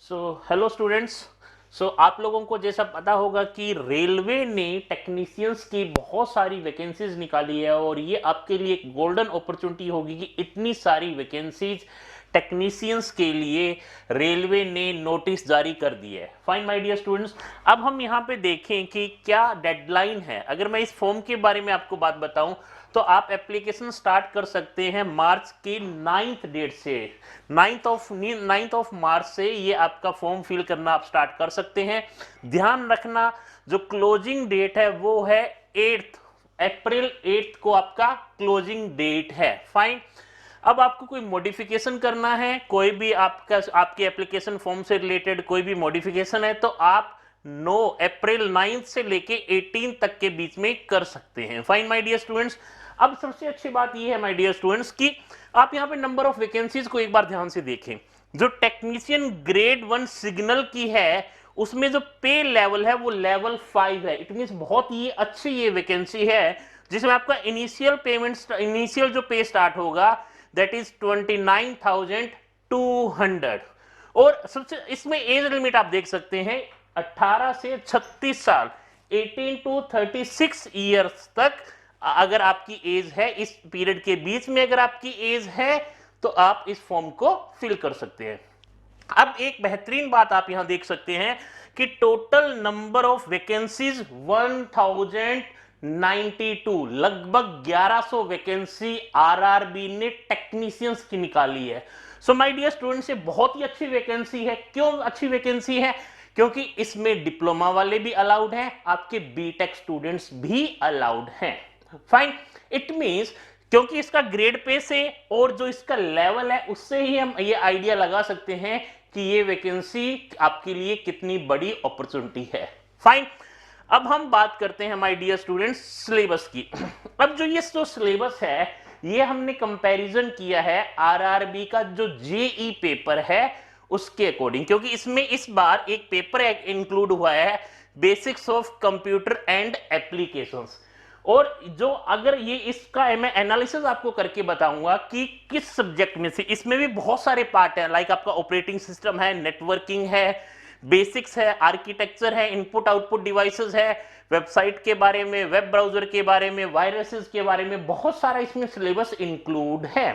Hello students. आप लोगों को जैसा पता होगा कि रेलवे ने टेक्नीशियंस की बहुत सारी वैकेंसीज निकाली है और ये आपके लिए एक गोल्डन अपॉर्चुनिटी होगी कि इतनी सारी वैकेंसीज टेक्नीशियंस के लिए रेलवे ने नोटिस जारी कर दी है। फाइन माय डियर स्टूडेंट्स, अब हम यहाँ पे देखें कि क्या डेडलाइन है। अगर मैं इस फॉर्म के बारे में आपको बात बताऊं तो आप एप्लीकेशन स्टार्ट कर सकते हैं मार्च की 9th डेट से। 9th ऑफ मार्च से ये आपका फॉर्म फिल करना आप स्टार्ट कर सकते हैं। ध्यान रखना, जो क्लोजिंग डेट है वो है 8 अप्रैल 8 को आपका क्लोजिंग डेट है। फाइन। अब आपको कोई मॉडिफिकेशन करना है, कोई भी आपके एप्लीकेशन फॉर्म से रिलेटेड कोई भी मॉडिफिकेशन है तो आप 9 अप्रैल 9 से लेके 18 तक के बीच में कर सकते हैं। Fine my dear students. अब सबसे अच्छी बात यह है माय डियर स्टूडेंट्स कि आप यहां पे नंबर ऑफ वैकेंसीज को एक बार ध्यान से देखें। जो टेक्नीशियन ग्रेड 1 सिग्नल की है उसमें जो पे लेवल है वो लेवल 5 है। इट मींस बहुत ही अच्छी ये वैकेंसी है जिसमें आपका इनिशियल जो पे स्टार्ट होगा दैट इज 29,200। और सबसे इसमें एज लिमिट आप देख सकते हैं 18 से 36 साल, 18 टू 36 ईयर्स तक अगर आपकी एज है, इस पीरियड के बीच में अगर आपकी एज है तो आप इस फॉर्म को फिल कर सकते हैं। अब एक बेहतरीन बात आप यहां देख सकते हैं कि टोटल नंबर ऑफ वैकेंसीज 1092, लगभग 1100 वैकेंसी आरआरबी ने टेक्नीशियंस की निकाली है। सो माय डियर स्टूडेंट्स, ये बहुत ही अच्छी वैकेंसी है। क्यों अच्छी वैकेंसी है? क्योंकि इसमें डिप्लोमा वाले भी अलाउड हैं, आपके बीटेक स्टूडेंट्स भी अलाउड हैं। फाइन। इट मींस क्योंकि इसका ग्रेड पे से और जो इसका लेवल है उससे ही हम ये आइडिया लगा सकते हैं कि ये वैकेंसी आपके लिए कितनी बड़ी अपॉर्चुनिटी है। फाइन। अब हम बात करते हैं माय डियर स्टूडेंट्स सिलेबस की। अब जो सिलेबस है ये हमने कंपैरिजन किया है आरआरबी का जो जेई पेपर है उसके अकॉर्डिंग, क्योंकि इसमें इस बार एक पेपर इंक्लूड हुआ है basics of computer and applications. और जो अगर ये इसका मैं एनालिसिस आपको करके बताऊंगा कि किस सब्जेक्ट में से, इसमें भी बहुत सारे पार्ट हैं, लाइक आपका ऑपरेटिंग सिस्टम है, नेटवर्किंग है, बेसिक्स है, आर्किटेक्चर है, इनपुट आउटपुट डिवाइसेस है, वेबसाइट के बारे में, वेब ब्राउजर के बारे में, वायरसेस के बारे में, बहुत सारा इसमें सिलेबस इंक्लूड है।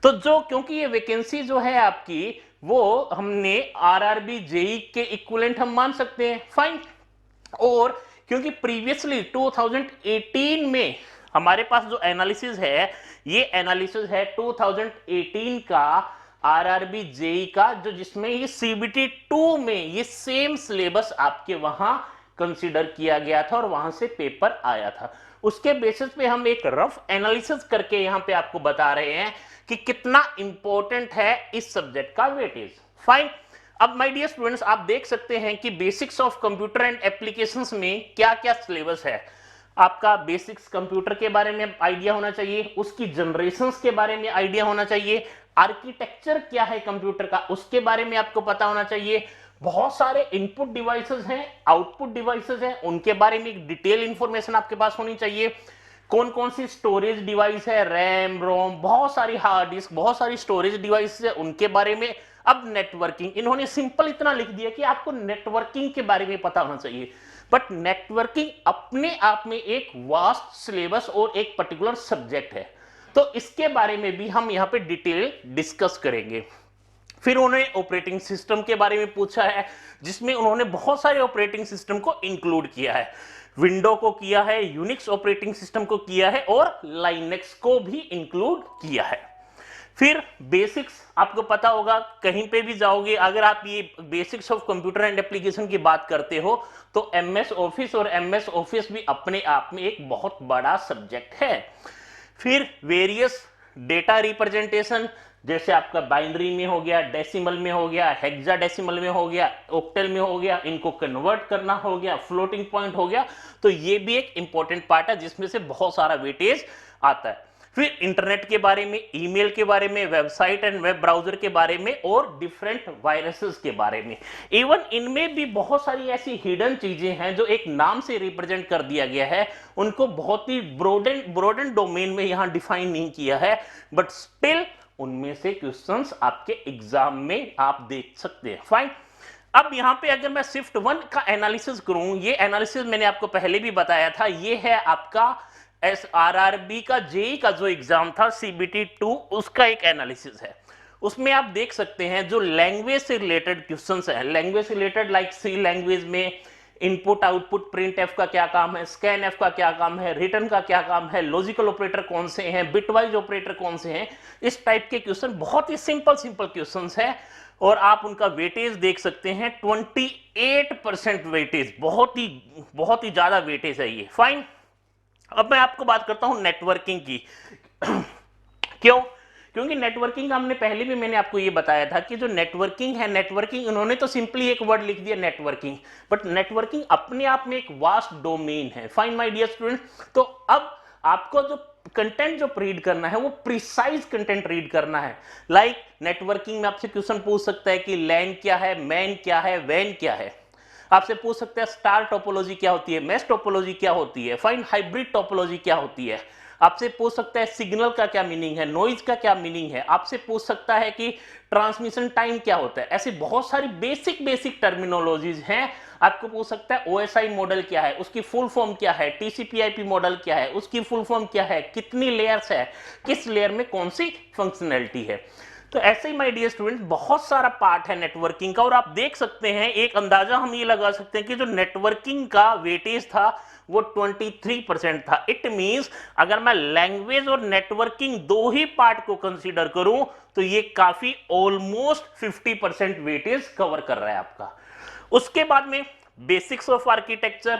तो जो क्योंकि ये वैकेंसी जो है आपकी वो हमने आरआरबी जेई के इक्विवेलेंट हम मान सकते हैं। फाइन। और क्योंकि प्रीवियसली 2018 में हमारे पास जो एनालिसिस है ये एनालिसिस है 2018 का आरआरबी जेई का, जो जिसमें ये सीबीटी 2 में ये सेम सिलेबस आपके वहां कंसीडर किया गया था और वहां से पेपर आया था। उसके बेसिस पे हम एक रफ एनालिसिस करके यहां पे आपको बता रहे हैं कि कितना इंपॉर्टेंट है इस सब्जेक्ट का वेटेज। फाइन। अब माय डियर स्टूडेंट्स, आप देख सकते हैं कि basics of computer and applications में क्या क्या सिलेबस है। आपका बेसिक्स कंप्यूटर के बारे में आइडिया होना चाहिए, उसकी जनरेशंस के बारे में आइडिया होना चाहिए, आर्किटेक्चर क्या है कंप्यूटर का उसके बारे में आपको पता होना चाहिए, बहुत सारे इनपुट डिवाइसेस हैं, आउटपुट डिवाइसेस हैं, उनके बारे में एक डिटेल इंफॉर्मेशन आपके पास होनी चाहिए, कौन कौन सी स्टोरेज डिवाइस है, रैम रोम, बहुत सारी हार्ड डिस्क, बहुत सारी स्टोरेज डिवाइस है उनके बारे में। अब नेटवर्किंग, इन्होंने सिंपल इतना लिख दिया कि आपको नेटवर्किंग के बारे में पता होना चाहिए, बट नेटवर्किंग अपने आप में एक वास्ट सिलेबस और एक पर्टिकुलर सब्जेक्ट है, तो इसके बारे में भी हम यहां पे डिटेल डिस्कस करेंगे। फिर उन्होंने ऑपरेटिंग सिस्टम के बारे में पूछा है जिसमें उन्होंने बहुत सारे ऑपरेटिंग सिस्टम को इंक्लूड किया है, विंडो को किया है, यूनिक्स ऑपरेटिंग सिस्टम को किया है और लाइनेक्स को भी इंक्लूड किया है। फिर बेसिक्स, आपको पता होगा कहीं पे भी जाओगे अगर आप ये basics of computer and application की बात करते हो तो एमएस ऑफिस और एमएस ऑफिस भी अपने आप में एक बहुत बड़ा सब्जेक्ट है। फिर वेरियस डेटा रिप्रेजेंटेशन, जैसे आपका बाइनरी में हो गया, डेसिमल में हो गया, हेक्साडेसिमल में हो गया, ऑक्टल में हो गया, इनको कन्वर्ट करना हो गया, फ्लोटिंग पॉइंट हो गया, तो ये भी एक इंपॉर्टेंट पार्ट है जिसमें से बहुत सारा वेटेज आता है। फिर इंटरनेट के बारे में, ईमेल के बारे में, वेबसाइट एंड वेब ब्राउजर के बारे में और डिफरेंट वायरसेस के बारे में। इवन इनमें भी बहुत सारी ऐसी हिडन चीजें हैं जो एक नाम से रिप्रेजेंट कर दिया गया है, उनको बहुत ही ब्रॉड एंड डोमेन में यहां डिफाइन नहीं किया है, बट स्टिल उनमें से क्वेश्चंस आपके एग्जाम में आप देख सकते हैं। फाइन। अब यहां पे अगर मैं शिफ्ट 1 का एनालिसिस करूं, ये एनालिसिस मैंने आपको पहले भी बताया था, ये है आपका SRRB का जेई का जो एग्जाम था CBT 2, उसका एक एनालिसिस है। उसमें आप देख सकते हैं जो लैंग्वेज से रिलेटेड क्वेश्चंस हैं, लैंग्वेज से रिलेटेड लाइक सी लैंग्वेज में इनपुट आउटपुट प्रिंट एफ का क्या काम है, स्कैन एफ का क्या काम है, रिटर्न का क्या काम है, लॉजिकल ऑपरेटर कौन से हैं, बिटवाइज ऑपरेटर कौन से हैं, इस टाइप के क्वेश्चन बहुत ही सिंपल क्वेश्चंस हैं और आप उनका वेटेज देख सकते हैं 28% वेटेज, बहुत ही ज्यादा वेटेज है ये। फाइन। अब मैं आपको बात करता हूं नेटवर्किंग की। क्यों? क्योंकि नेटवर्किंग का हमने पहले भी मैंने आपको ये बताया था कि जो नेटवर्किंग है, नेटवर्किंग उन्होंने तो सिंपली एक वर्ड लिख दिया नेटवर्किंग, बट नेटवर्किंग अपने आप में एक वास्ट डोमेन है। Fine my dear student. तो अब आपको जो कंटेंट जो रीड करना है वो प्रिसाइज कंटेंट रीड करना है। लाइक नेटवर्किंग में आपसे क्वेश्चन पूछ सकता है कि लैन क्या है, मैन क्या है, वैन क्या है। आपसे पूछ सकते हैं स्टार टोपोलॉजी क्या होती है, मैश टोपोलॉजी क्या होती है, फाइन हाइब्रिड टोपोलॉजी क्या होती है। आपसे पूछ सकता है सिग्नल का क्या मीनिंग है, नॉइज का क्या मीनिंग है। आपसे पूछ सकता है कि ट्रांसमिशन टाइम क्या होता है। ऐसी बहुत सारी बेसिक टर्मिनोलॉजीज हैं। आपको पूछ सकता है OSI मॉडल क्या है, उसकी फुल फॉर्म क्या है, TCP/IP मॉडल क्या है, उसकी फुल फॉर्म क्या है, कितनी लेयर्स है, किस लेयर में कौन सी फंक्शनैलिटी है। तो ऐसे ही माय डियर स्टूडेंट्स बहुत सारा पार्ट है नेटवर्किंग का, और आप देख सकते हैं एक अंदाजा हम ये लगा सकते हैं कि जो नेटवर्किंग का वेटेज था वो 23% था। इट मींस अगर मैं लैंग्वेज और नेटवर्किंग दो ही पार्ट को कंसीडर करूं तो ये काफी ऑलमोस्ट 50% वेटेज कवर कर रहा है आपका। उसके बाद में बेसिक्स ऑफ आर्किटेक्चर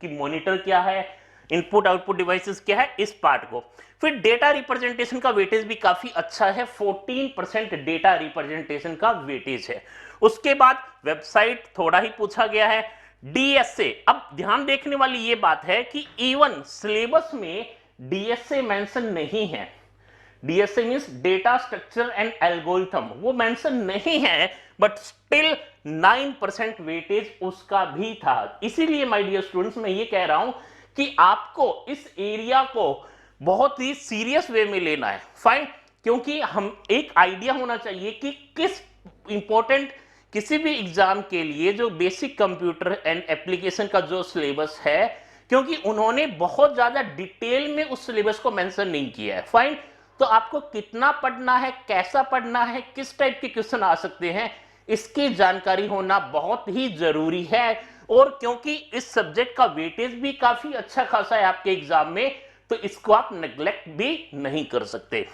कि मॉनिटर क्या है, इनपुट आउटपुट डिवाइसेस क्या है, इस पार्ट को। फिर डेटा रिप्रेजेंटेशन का वेटेज भी काफी अच्छा है, 14% डेटा रिप्रेजेंटेशन का वेटेज है। उसके बाद वेबसाइट थोड़ा ही पूछा गया है। DSA, अब ध्यान देखने वाली ये बात है कि इवन सिलेबस में DSA मेंशन नहीं है। DSA means data structure and algorithm, वो मेंशन नहीं है, बट स्टिल 9% वेटेज उसका भी था। इसीलिए माय डियर स्टूडेंट्स मैं ये कह रहा हूं कि आपको इस एरिया को बहुत ही सीरियस वे में लेना है। फाइन। क्योंकि हम एक आइडिया होना चाहिए कि किस इंपॉर्टेंट किसी भी एग्जाम के लिए जो बेसिक कंप्यूटर एंड एप्लीकेशन का जो सिलेबस है, क्योंकि उन्होंने बहुत ज्यादा डिटेल में उस सिलेबस को मेंशन नहीं किया है। फाइन। तो आपको कितना पढ़ना है, कैसा पढ़ना है, किस टाइप के क्वेश्चन आ सकते हैं, इसकी जानकारी होना बहुत ही जरूरी है। और क्योंकि इस सब्जेक्ट का वेटेज भी काफी अच्छा खासा है आपके एग्जाम में, तो इसको आप नेग्लेक्ट भी नहीं कर सकते।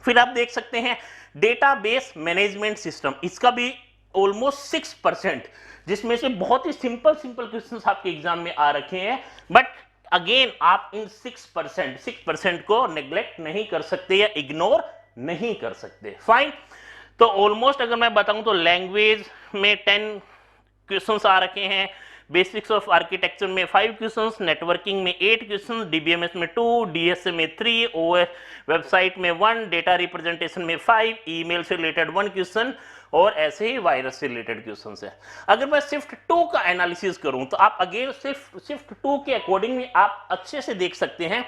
फिर आप देख सकते हैं डेटाबेस मैनेजमेंट सिस्टम, इसका भी ऑलमोस्ट 6%, जिसमें से बहुत ही सिंपल क्वेश्चंस आपके एग्जाम में आ रखे हैं। बट अगेन आप इन 6% को नेग्लेक्ट नहीं कर सकते या इग्नोर नहीं कर सकते। फाइन। तो ऑलमोस्ट अगर मैं बताऊं तो लैंग्वेज में 10 क्वेश्चंस आ रखे हैं, बेसिक्स ऑफ आर्किटेक्चर में 5 क्वेश्चंस, नेटवर्किंग में 8 क्वेश्चंस, DBMS में 2, DSA में 3, OS वेबसाइट में 1, डेटा रिप्रेजेंटेशन में 5, ईमेल से रिलेटेड 1 क्वेश्चन, और ऐसे ही वायरस से रिलेटेड क्वेश्चंस है। अगर मैं शिफ्ट 2 का एनालिसिस करूं तो आप अगेन शिफ्ट 2 के अकॉर्डिंग आप अच्छे से देख सकते हैं।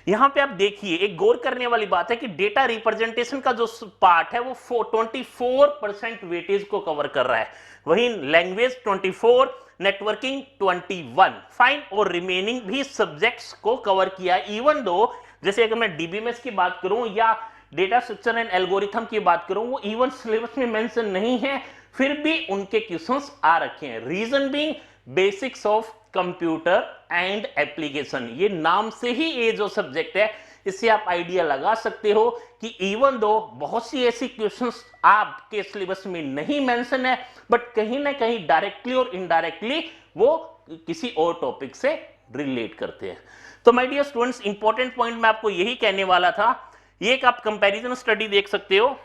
यहां पे आप देखिए एक गौर करने वाली बात है कि डेटा रिप्रेजेंटेशन का जो पार्ट है वो 24% वेटेज को कवर कर रहा है, वहीं लैंग्वेज 24, नेटवर्किंग 21। फाइन। और रिमेनिंग भी सब्जेक्ट्स को कवर किया है। इवन दो जैसे अगर मैं DBMS की बात करूं या डेटा स्ट्रक्चर एंड एल्गोरिथम की बात करूं, वो इवन सिलेबस में मेंशन नहीं है, फिर भी उनके क्वेश्चंस आ रखे हैं। Reason being basics of computer and application, ये नाम से ही ये जो सब्जेक्ट है इससे आप आइडिया लगा सकते हो कि इवन दो बहुत सी ऐसी क्वेश्चंस आपके सिलेबस में नहीं मेंशन है, बट कहीं ना कहीं डायरेक्टली और इनडायरेक्टली वो किसी और टॉपिक से रिलेट करते हैं। तो my dear students, important point मैं आपको यही कहने वाला था। ये एक आप कंपैरिजन स्टडी देख सकते हो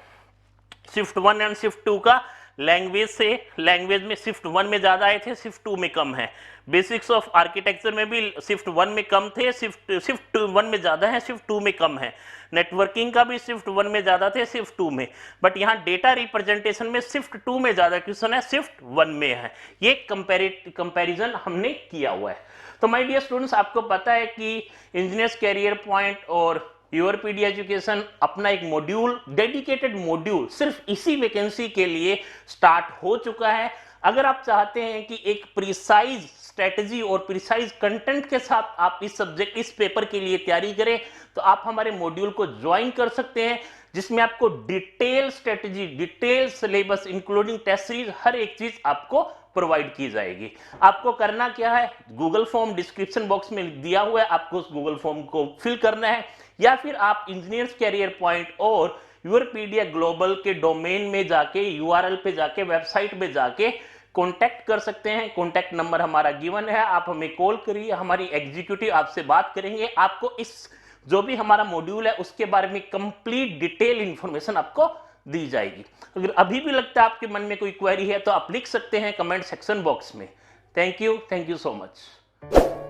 शिफ्ट 1 एंड शिफ्ट 2 का। लैंग्वेज में शिफ्ट 1 में ज्यादा आए थे, शिफ्ट 2 में कम है। बेसिक्स ऑफ आर्किटेक्चर में भी शिफ्ट 1 में कम थे, शिफ्ट 1 में ज्यादा है, शिफ्ट 2 में कम है। नेटवर्किंग का भी शिफ्ट 1 में ज्यादा थे, शिफ्ट 2 में। बट यहाँ डेटा रिप्रेजेंटेशन में शिफ्ट 2 में ज्यादा क्वेश्चन है, शिफ्ट 1 में है। ये कंपैरिजन हमने किया हुआ है। तो माय डियर स्टूडेंट्स, आपको पता है कि इंजीनियर्स कैरियर पॉइंट और यूरोपीडिया एजुकेशन अपना एक मॉड्यूल, डेडिकेटेड मॉड्यूल सिर्फ इसी वैकेंसी के लिए स्टार्ट हो चुका है। अगर आप चाहते हैं कि एक प्रिसाइज स्ट्रेटजी और प्रिसाइज कंटेंट के साथ आप इस सब्जेक्ट, इस पेपर के लिए तैयारी करें, तो आप हमारे मॉड्यूल को ज्वाइन कर सकते हैं, जिसमें आपको detail strategy, detail syllabus including test series, हर एक चीज आपको प्रोवाइड की जाएगी। आपको करना क्या है, गूगल फॉर्म डिस्क्रिप्शन बॉक्स में दिया हुआ है, आपको उस गूगल फॉर्म को फिल करना है, या फिर आप इंजीनियर्स कैरियर पॉइंट और यूरोपीडिया ग्लोबल के डोमेन में जाके, यूआरएल पे जाके, वेबसाइट पे जाके कॉन्टैक्ट कर सकते हैं। कॉन्टैक्ट नंबर हमारा गिवन है, आप हमें कॉल करिए, हमारी एग्जीक्यूटिव आपसे बात करेंगे, आपको इस जो भी हमारा मॉड्यूल है उसके बारे में कंप्लीट डिटेल इंफॉर्मेशन आपको दी जाएगी। अगर अभी भी लगता है आपके मन में कोई क्वेरी है तो आप लिख सकते हैं कमेंट सेक्शन बॉक्स में। Thank you so much.